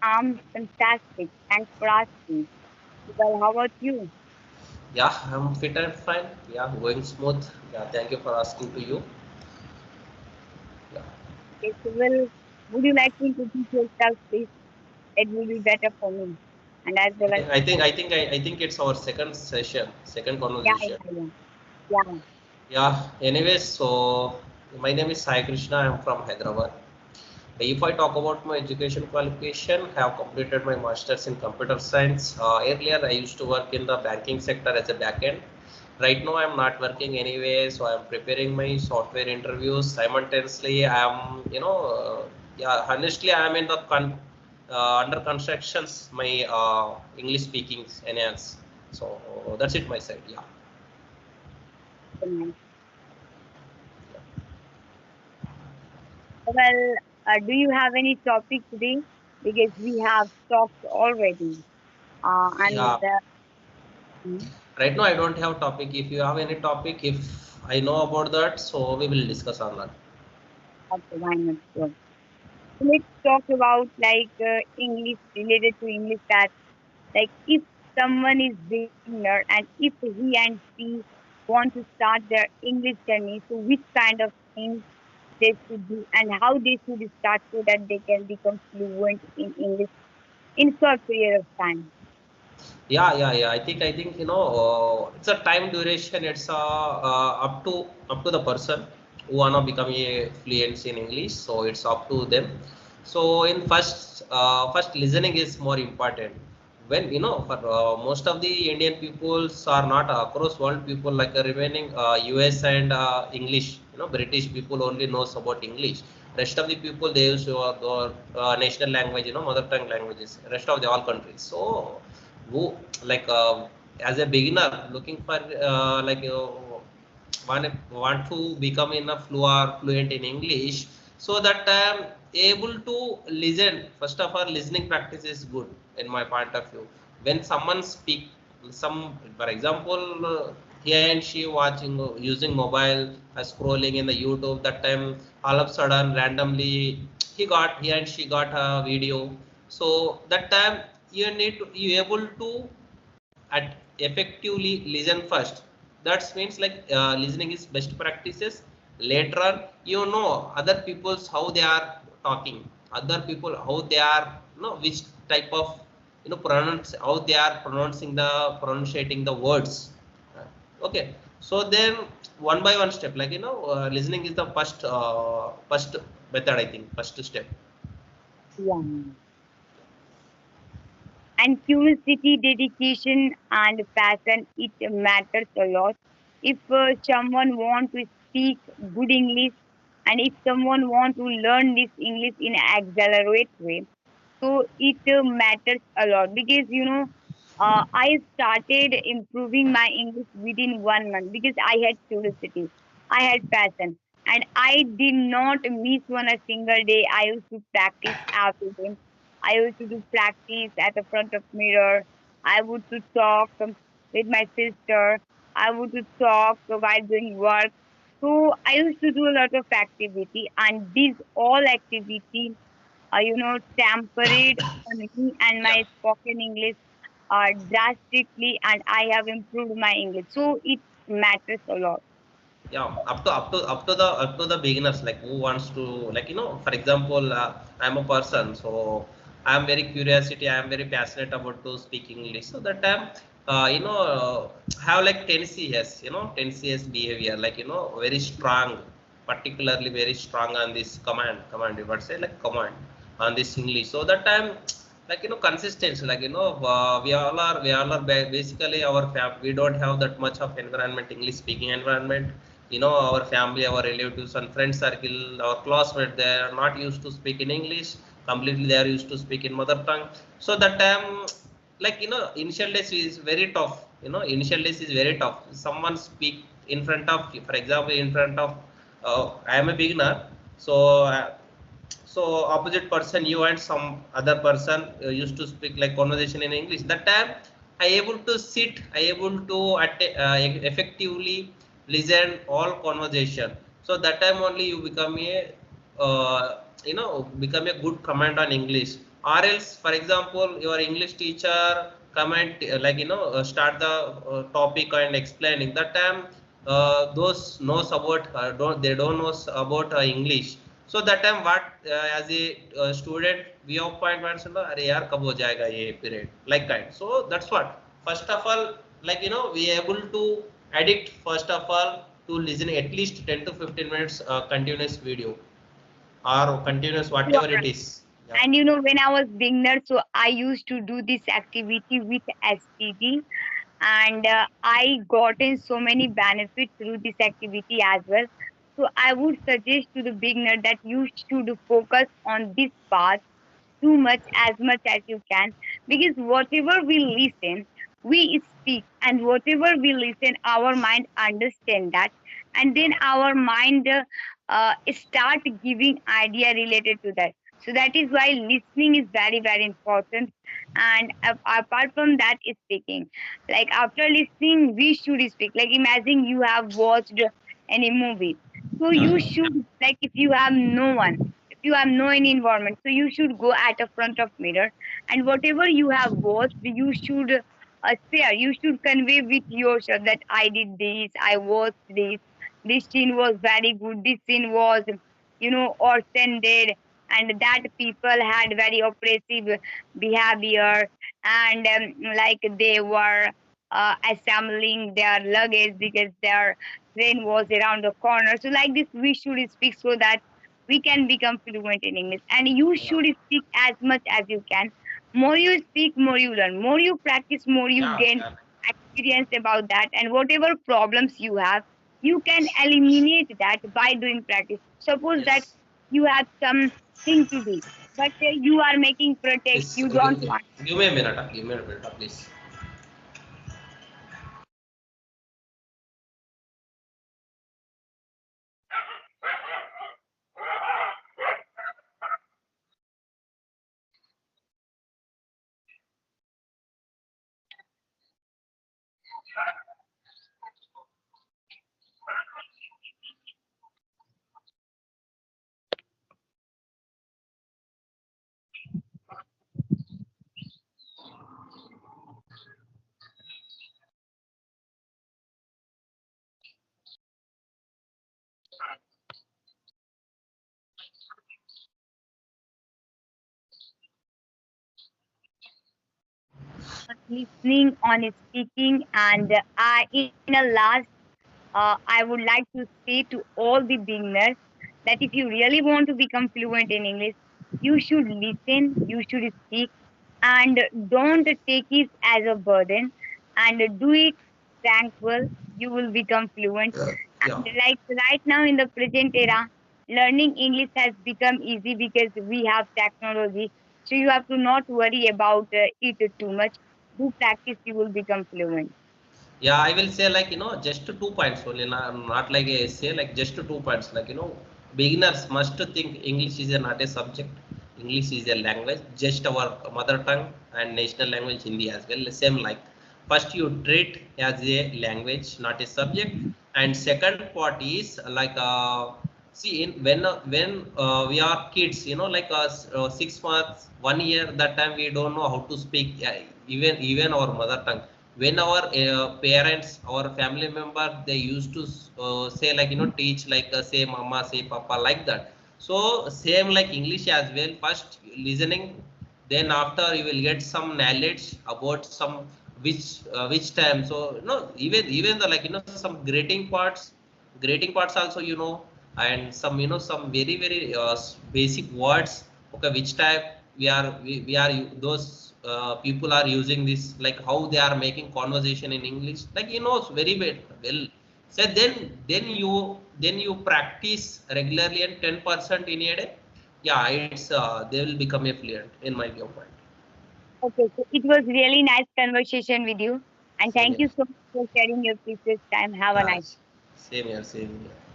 I'm fantastic. Thanks for asking. Well, how about you? Yeah, I'm fit and fine. Yeah, going smooth. Yeah, thank you for asking to you. Yeah, Okay, so well, would you like to introduce yourself, please? It will be better for me, and as well as okay. I think it's our second session, second yeah, conversation. yeah, yeah, yeah. Yeah. Anyways, so my name is Sai Krishna. I'm from Hyderabad. If I talk about my education qualification, I have completed my master's in computer science. Earlier, I used to work in the banking sector as a backend. Right now, I'm not working anyway, so I'm preparing my software interviews simultaneously. Yeah, honestly, I'm in the under constructions. My English speaking enhance. So that's it, my side. Yeah. Okay, nice. Well, do you have any topic today? Because we have talked already, and Yeah. Right now, I don't have topic. If you have any topic, if I know about that, so we will discuss on that. okay, why not? Sure. So let's talk about English related to English that like if someone is beginner and if he and she want to start their English journey, so which kind of things they should do and how they should start so that they can become fluent in English in short period of time. Yeah. I think it's a time duration. It's up to the person who wanna become a fluent in English. So it's up to them. So in first listening is more important. When for most of the Indian peoples are not across world people like remaining US and English. British people only knows about English. Rest of the people they use your national language. Mother tongue languages. Rest of the all countries. So who like as a beginner looking for want to become enough fluent in English, so that able to listen. First of all, listening practice is good in my point of view. When someone speak some, for example, he and she watching using mobile, scrolling in the YouTube, that time all of a sudden randomly he and she got a video. So that time you able to at effectively listen first. That means like listening is best practices. Later on, other people's how they are talking, other people how they are, which type of pronounce, how they are pronouncing the pronunciating the words. Okay, so then one by one step, listening is the first method, I think, first step. Yeah. And curiosity, dedication, and passion, it matters a lot. If someone want to speak good English and if someone want to learn this English in an accelerate way, so it matters a lot because I started improving my English within 1 month because I had curiosity, I had passion, and I did not miss one a single day. I used to practice every day. I used to do practice at the front of mirror. I would to talk with my sister. I would to talk while doing work. So I used to do a lot of activity, and these all activity tempered on me and Yeah. my spoken English drastically, and I have improved my English. So it matters a lot. Yeah, up to the beginners, like who wants to, for example, I'm a person, so I'm very curiosity, I'm very passionate about to speak English. So that time have like 10 cs, 10 cs behavior, very strong, particularly very strong on this command, you would say, like command on this English. So that time, consistency, we all are basically our we don't have that much of environment, English speaking environment. Our family, our relatives and friend circle, our classmates, they are not used to speak in English completely, they are used to speak in mother tongue. So that time, initial days is very tough. Initial days is very tough. Someone speak in front of, for example, in front of I am a beginner. So so opposite person, you and some other person used to speak like conversation in English. That time I able to sit, I able to effectively listen all conversation. So that time only you become a become a good command on English. or else for example your English teacher comment start the topic and explaining that time those knows about don't knows about English. So that time what as a student we of point अरे यार कब हो जाएगा ये period like kind. So that's what first of all we able to addict first of all to listen at least 10 to 15 minutes continuous video or continuous whatever it is. Yeah. And when I was beginner, so I used to do this activity with STD, and I gotten so many benefits through this activity as well. So I would suggest to the beginner that you should focus on this path too much as you can, because whatever we listen, we speak, and whatever we listen, our mind understand that, and then our mind start giving idea related to that. So that is why listening is very very important. And apart from that is speaking. Like after listening we should speak. Like imagine you have watched any movie, so you should, like, if you have no one, if you have no any environment, so you should go at a front of mirror, and whatever you have watched you should share, you should convey with yourself that I did this, I watched this scene was very good, this scene was offended, and that people had very oppressive behavior, and like they were assembling their luggage because their train was around the corner. So like this, we should speak so that we can become fluent in English. And you Yeah. should speak as much as you can. More you speak, more you learn. More you practice, more you Yeah, gain yeah. experience about that. And whatever problems you have, you can eliminate that by doing practice. Suppose that Yes. you have something to do, but you are making pretext. Please You don't want. give me a minute. Give me a minute, please. Listening, on speaking, and in a last, I would like to say to all the beginners that if you really want to become fluent in English, you should listen, you should speak, and don't take it as a burden, and do it thankful. You will become fluent. Yeah. And like right now in the present era, learning English has become easy because we have technology. So you have to not worry about it too much. Do practice, you will become fluent. Yeah, I will say just 2 points only, not like a essay, like just 2 points. Beginners must think English is not a subject. English is a language, just our mother tongue and national language Hindi as well. Same like first you treat as a language, not a subject, and second part is see in when we are kids, 6 months, 1 year, that time we don't know how to speak even our mother tongue. When our parents, our family member, they used to say teach say mama, say papa, like that. So same like English as well, first listening, then after you will get some knowledge about some which time. So even the some greeting parts also, and some some very very basic words. Okay, which type we are those people are using this, like how they are making conversation in English, like very well. So then you practice regularly and 10% in a day. Yeah, it's they will become a fluent in my viewpoint. Okay, so it was really nice conversation with you, and Same thank here. you so much for sharing your precious time. Have a Yeah, nice. same here, same here.